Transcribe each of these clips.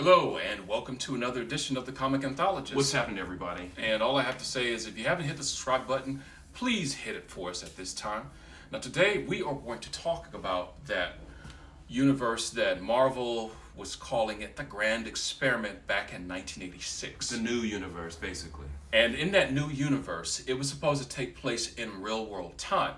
Hello, and welcome to another edition of the Comic Anthologist. What's happening, everybody? And all I have to say is if you haven't hit the subscribe button, please hit it for us at this time. Now, today we are going to talk about that universe that Marvel was calling it the Grand Experiment back in 1986. The new universe, basically. And in that new universe, it was supposed to take place in real world time.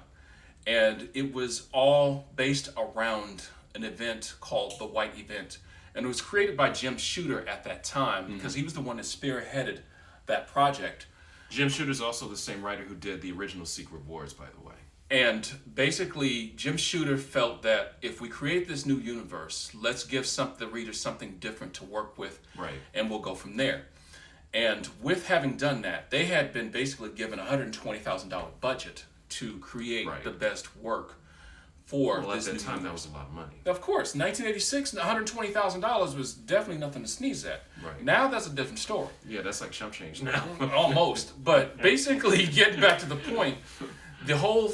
And it was all based around an event called the White Event. And it was created by Jim Shooter at that time because he was the one that spearheaded that project. Jim Shooter's also the same writer who did the original Secret Wars, by the way. And basically, Jim Shooter felt that if we create this new universe, let's give the reader something different to work with, Right. and we'll go from there. And with having done that, they had been basically given a $120,000 budget to create Right. the best work for Well, this at new that time, that universe. was a lot of money. Of course, 1986, $120,000 was definitely nothing to sneeze at. Right. Now that's a different story. Yeah, that's like chump change now. Almost. But basically, getting back to the point, the whole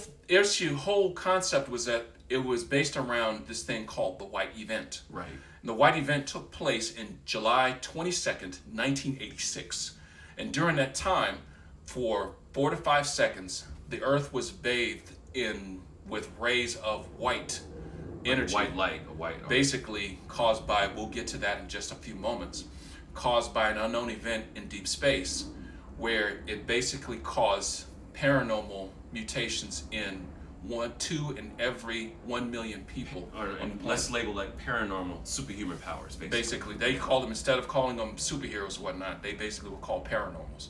whole concept was that it was based around this thing called the White Event. Right. And the White Event took place in July 22nd, 1986. And during that time, for 4 to 5 seconds, the Earth was bathed with rays of white energy. White light, a white. Basically caused by, we'll get to that in just a few moments, caused by an unknown event in deep space where it basically caused paranormal mutations in 2 in every 1 million people Or on the planet. let's label like paranormal superhuman powers, basically. Basically, they called them, instead of calling them superheroes or whatnot, they basically were called paranormals.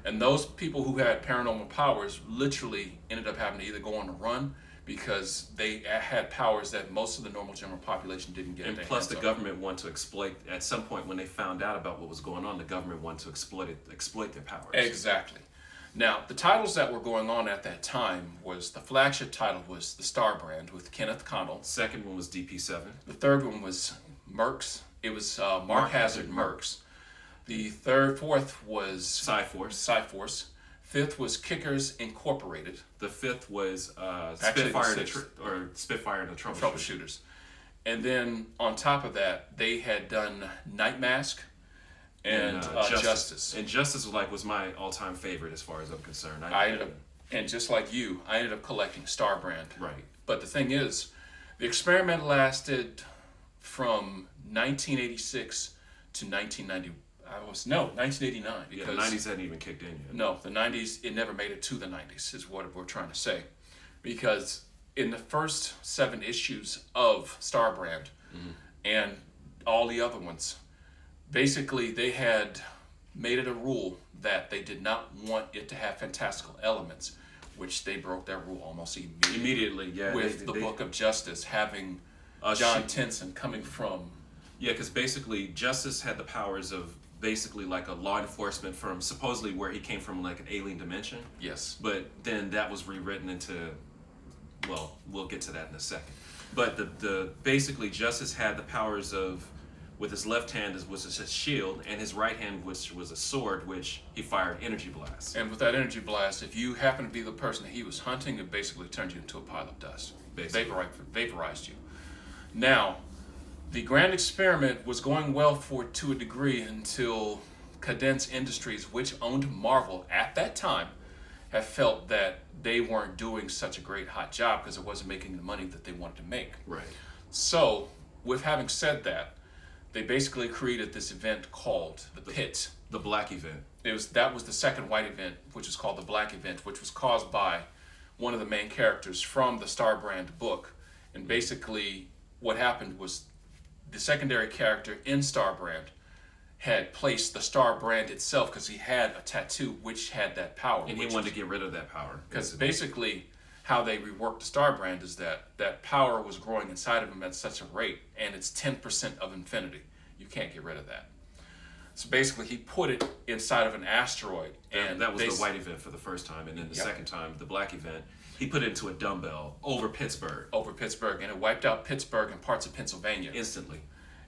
And those people who had paranormal powers literally ended up having to either go on a run because they had powers that most of the normal general population didn't get. And plus, the government wanted to exploit. At some point, when they found out about what was going on, the government wanted to exploit their powers. Exactly. Now, the titles that were going on at that time was, the flagship title was The Star Brand with Kenneth Connell. Second one was DP7. The third one was Mercs. It was Mark Hazard Mercs. The fourth was Cyforce. Fifth was Kickers Incorporated. The fifth was Actually, Spitfire the Spitfire and the Troubleshooters. And then on top of that, they had done Night Mask and Justice. And Justice was my all-time favorite as far as I'm concerned. And just like you, I ended up collecting Star Brand. Right. But the thing is, the experiment lasted from 1986 to 1989. Yeah, the 90s hadn't even kicked in yet. No, the 90s, it never made it to the 90s, is what we're trying to say. Because in the first 7 issues of Star Brand and all the other ones, basically they had made it a rule that they did not want it to have fantastical elements, which they broke that rule almost immediately. Yeah. With the Book of Justice having John Tenson coming from... Yeah, because basically Justice had the powers of basically like a law enforcement from supposedly where he came from, like an alien dimension. Yes. But then that was rewritten into, well, we'll get to that in a second. But the basically Justice had the powers of, with his left hand was his shield, and his right hand was a sword, which he fired energy blasts. And with that energy blast, if you happen to be the person that he was hunting, it basically turned you into a pile of dust. Vaporized you. Now, the Grand Experiment was going well to a degree until Cadence Industries, which owned Marvel at that time, have felt that they weren't doing such a great hot job because it wasn't making the money that they wanted to make. Right. So, with having said that, they basically created this event called the Pit. The Black Event. That was the second White Event, which was called the Black Event, which was caused by one of the main characters from the Star Brand book. And basically, what happened was the secondary character in Star Brand had placed the Star Brand itself because he had a tattoo which had that power. And he wanted to get rid of that power. Because basically, how they reworked the Star Brand is that power was growing inside of him at such a rate, and it's 10% of infinity. You can't get rid of that. So basically, he put it inside of an asteroid. And that was the White Event for the first time. And then the second time, the Black Event, he put it into a dumbbell over Pittsburgh. And it wiped out Pittsburgh and parts of Pennsylvania. Instantly.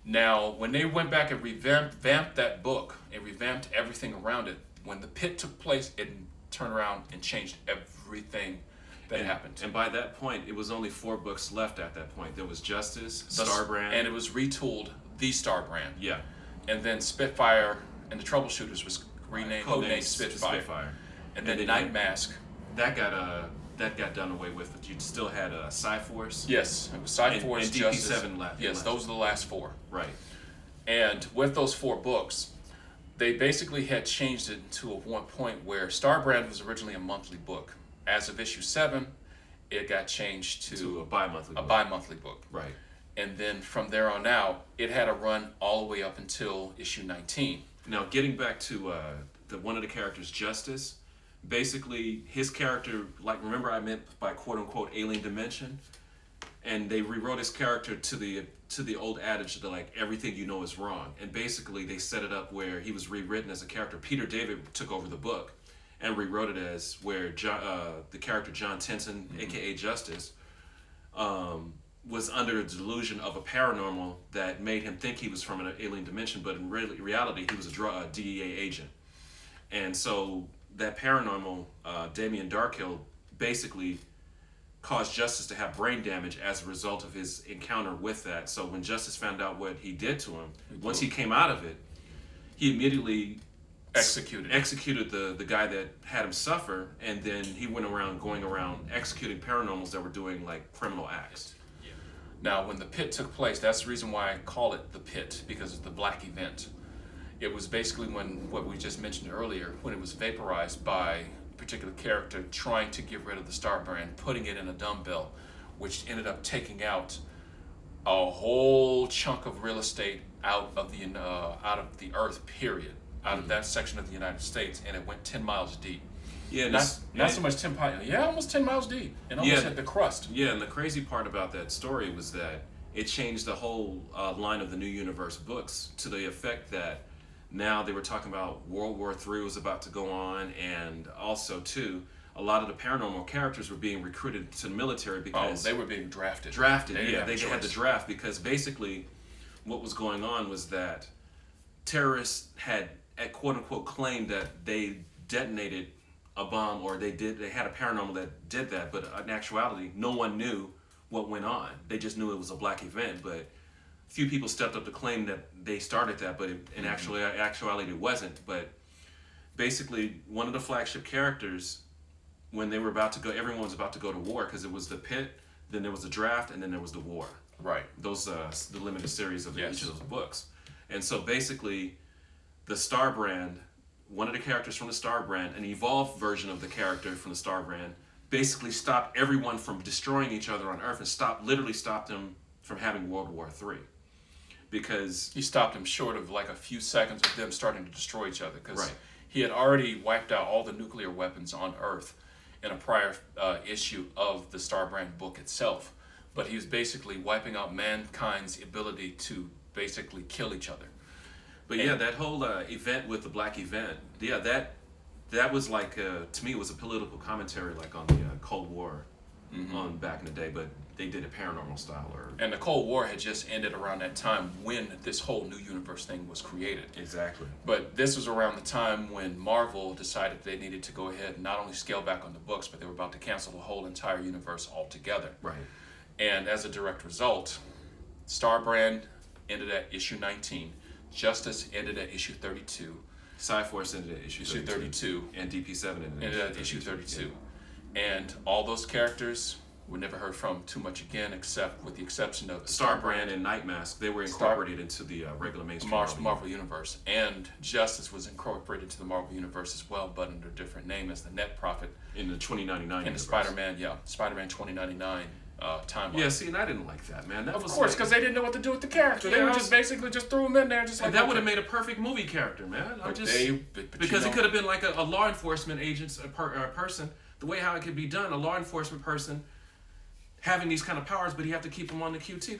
Now, when they went back and revamped that book and revamped everything around it, when the Pit took place, it turned around and changed everything that happened. And by that point, it was only 4 books left at that point. There was Justice, Star Brand. And it was retooled The Star Brand. Yeah. and then Spitfire and the Troubleshooters was renamed, codenamed Spitfire. And then Night Mask. That got done away with, but you still had Cyforce. Yes, it was Cyforce and Justice. DP7 left. Yes, those are the last 4. Right. And with those 4 books, they basically had changed it to one point where Starbrand was originally a monthly book. As of issue 7, it got changed to a bi-monthly book. Bi-monthly book. Right. And then from there on out, it had a run all the way up until issue 19. Now, getting back to one of the characters, Justice, basically his character, like, remember I meant by quote-unquote alien dimension? And they rewrote his character to the old adage that, like, everything you know is wrong. And basically they set it up where he was rewritten as a character. Peter David took over the book and rewrote it as where the character John Tenson, aka Justice, was under a delusion of a paranormal that made him think he was from an alien dimension, but in reality he was a DEA agent. And so that paranormal, Damien Darkhill, basically caused Justice to have brain damage as a result of his encounter with that. So when Justice found out what he did to him, once he came out of it, he immediately executed the guy that had him suffer, and then he went around going around executing paranormals that were doing like criminal acts. Now, when the pit took place, that's the reason why I call it the pit, because of the black event. It was basically when, what we just mentioned earlier, when it was vaporized by a particular character trying to get rid of the Starbrand, putting it in a dumbbell, which ended up taking out a whole chunk of real estate out of the Earth, period, out of that section of the United States, and it went 10 miles deep. Yeah, not so much 10 miles. Yeah, almost 10 miles deep, and almost hit the crust. Yeah, and the crazy part about that story was that it changed the whole line of the New Universe books to the effect that now they were talking about World War III was about to go on, and also too, a lot of the paranormal characters were being recruited to the military because they were being drafted. They had the draft because basically, what was going on was that terrorists had quote unquote claimed that they detonated a bomb, or they had a paranormal that did that, but in actuality no one knew what went on. They just knew it was a black event, but few people stepped up to claim that they started that, but in actuality it wasn't. But basically one of the flagship characters, when they were about to go, everyone was about to go to war, because it was the pit, then there was the draft, and then there was the war. Right. Those the limited series of each of those books. And so basically the Starbrand, one of the characters from the Starbrand, an evolved version of the character from the Starbrand, basically stopped everyone from destroying each other on Earth, and literally stopped them from having World War III. Because he stopped them short of like a few seconds of them starting to destroy each other, because he had already wiped out all the nuclear weapons on Earth in a prior issue of the Starbrand book itself. But he was basically wiping out mankind's ability to basically kill each other. But that whole event with the black event, that was like, to me, it was a political commentary, like on the Cold War, on back in the day, but they did it paranormal style. And the Cold War had just ended around that time when this whole New Universe thing was created. Exactly. But this was around the time when Marvel decided they needed to go ahead and not only scale back on the books, but they were about to cancel the whole entire universe altogether. Right. And as a direct result, Starbrand ended at issue 19. Justice ended at issue 32. Cyforce ended at issue 32. And DP7 ended at issue 32. And all those characters were never heard from too much again, except with the exception of Starbrand and Night Mask. They were incorporated into the regular mainstream Marvel Universe. And Justice was incorporated into the Marvel Universe as well, but under a different name as the Net Prophet. In the 2099 in the Spider-Man 2099 timeline. Yeah, see, and I didn't like that, man. Of course, because they didn't know what to do with the character. They were just basically just threw him in there, just like that would have made a perfect movie character, man. Because it could have been like a law enforcement agent, a person. The way how it could be done, a law enforcement person having these kind of powers, but you have to keep them on the QT.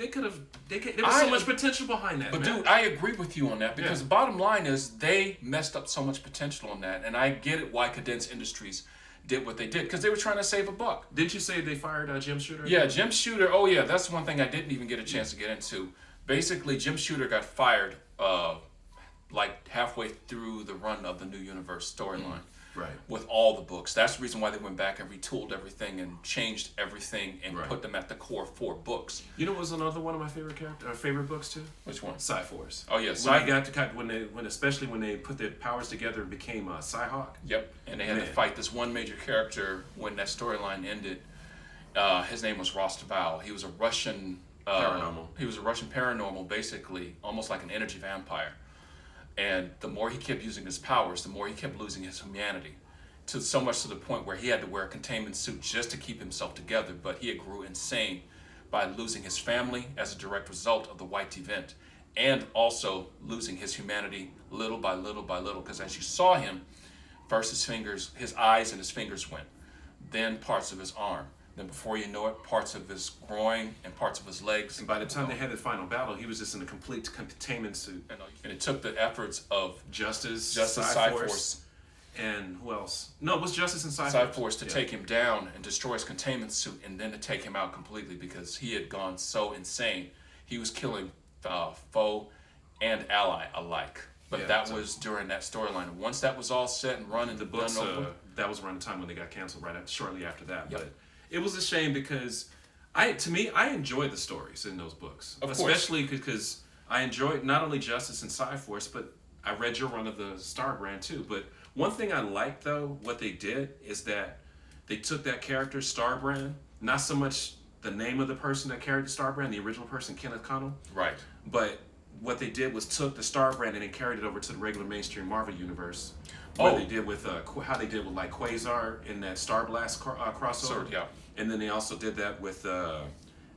There was so much potential behind that. But man. dude, I agree with you on that, because the bottom line is they messed up so much potential on that, and I get it why Cadence Industries did what they did, because they were trying to save a buck. Didn't you say they fired Jim Shooter? Yeah, Jim Shooter. Oh yeah, that's one thing I didn't even get a chance to get into. Basically, Jim Shooter got fired like halfway through the run of the New Universe storyline. Right. with all the books. That's the reason why they went back and retooled everything and changed everything and Right. put them at the core 4 books. You know what was another one of my favorite books too? Which one? Psy-Force. Oh yeah, When I got to especially when they put their powers together and became Psy-Hawk. Yep, and they had to Man. fight this one major character when that storyline ended. His name was Rostabal. He was a Russian Paranormal. He was a Russian paranormal, basically almost like an energy vampire. And the more he kept using his powers, the more he kept losing his humanity. To so much to the point where he had to wear a containment suit just to keep himself together. But he grew insane by losing his family as a direct result of the White event, and also losing his humanity little by little by little. Because as you saw him, first his eyes and his fingers went, then parts of his arm. Then before you know it, parts of his groin and parts of his legs. And by the time they had the final battle, he was just in a complete containment suit. And it took the efforts of Justice, Psy-Force, and who else? No, it was Justice and Psy-Force to take him down and destroy his containment suit, and then to take him out completely because he had gone so insane. He was killing foe and ally alike. But that was during that storyline. Once that was all set and run and the books, done over, that was around the time when they got canceled shortly after that. Yep. But it was a shame because I enjoyed the stories in those books. Of course. Especially because I enjoyed not only Justice and Psy-Force, but I read your run of the Star brand too. But one thing I liked though, what they did is that they took that character Star brand, not so much the name of the person that carried the Star brand, the original person, Kenneth Connell. right. But what they did was took the Star brand and then carried it over to the regular mainstream Marvel universe. What they did with how they did with like Quasar in that Star Blast crossover. So, yeah. And then they also did that with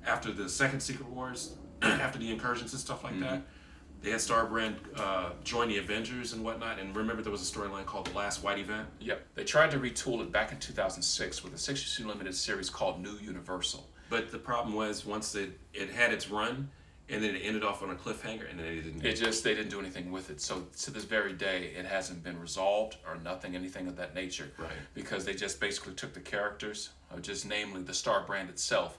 after the second Secret Wars, after the incursions and stuff like that. They had Star brand join the Avengers and whatnot. And remember, there was a storyline called The Last White Event. Yep. They tried to retool it back in 2006 with a 6-issue limited series called New Universal. But the problem was once it had its run, and then it ended off on a cliffhanger, and then they didn't. They didn't do anything with it. So to this very day, it hasn't been resolved or anything of that nature. Right. Because they just basically took the characters, or just namely the Star brand itself,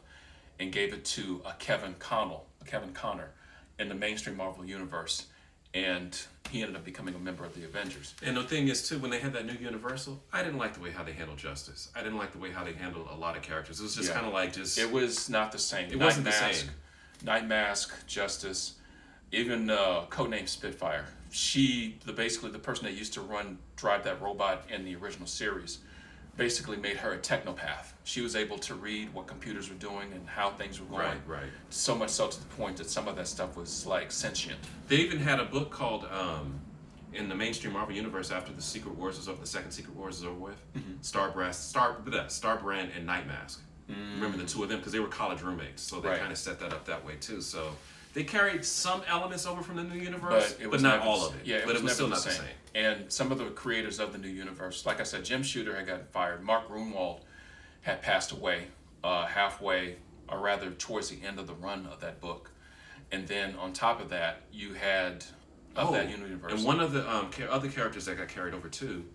and gave it to a Kevin Connor, in the mainstream Marvel universe, and he ended up becoming a member of the Avengers. And the thing is too, when they had that new Universal, I didn't like the way how they handled Justice. I didn't like the way how they handled a lot of characters. It was just kind of like just. It was not the same. It wasn't the same. Night Mask, Justice, even codename Spitfire. Basically the person that used to drive that robot in the original series, basically made her a technopath. She was able to read what computers were doing and how things were going. Right. So much so to the point that some of that stuff was like sentient. They even had a book called in the mainstream Marvel universe after the Secret Wars was over, the second Secret Wars is over with. Star Brand and Night Mask. Remember the two of them because they were college roommates, so they kind of set that up that way too. So they carried some elements over from the new universe, but not all of it. Yeah, but it was never still not the same. And some of the creators of the new universe, like I said, Jim Shooter had gotten fired. Mark Grunwald had passed away halfway, or rather towards the end of the run of that book. And then on top of that, you had that universe. And one of the other characters that got carried over too,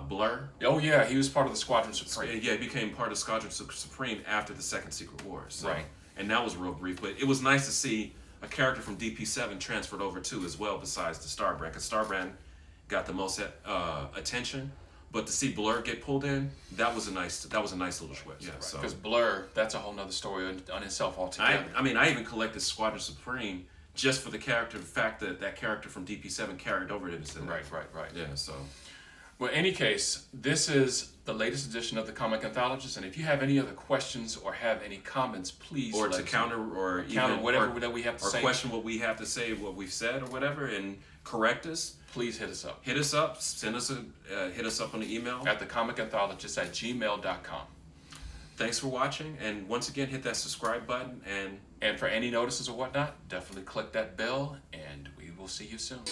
Blur. Oh yeah, he was part of the Squadron Supreme. Yeah, he became part of Squadron Supreme after the second Secret Wars. So. Right. And that was real brief, but it was nice to see a character from DP7 transferred over too as well, besides the Star brand, because Star brand got the most attention. But to see Blur get pulled in, that was a nice little twist. Yeah, Right. so Because Blur, that's a whole nother story on itself altogether. I even collected Squadron Supreme just for the fact that that character from DP7 carried over into that. Right. Yeah, so. Well, in any case, this is the latest edition of the Comic Anthologist, and if you have any other questions or have any comments, please Or to counter whatever that we have to say, or question what we have to say, what we've said, or whatever, and correct us. please hit us up. Hit us up. Send us hit us up on the email At thecomicanthologist@gmail.com. Thanks for watching, and once again, hit that subscribe button, And for any notices or whatnot, definitely click that bell, and we will see you soon.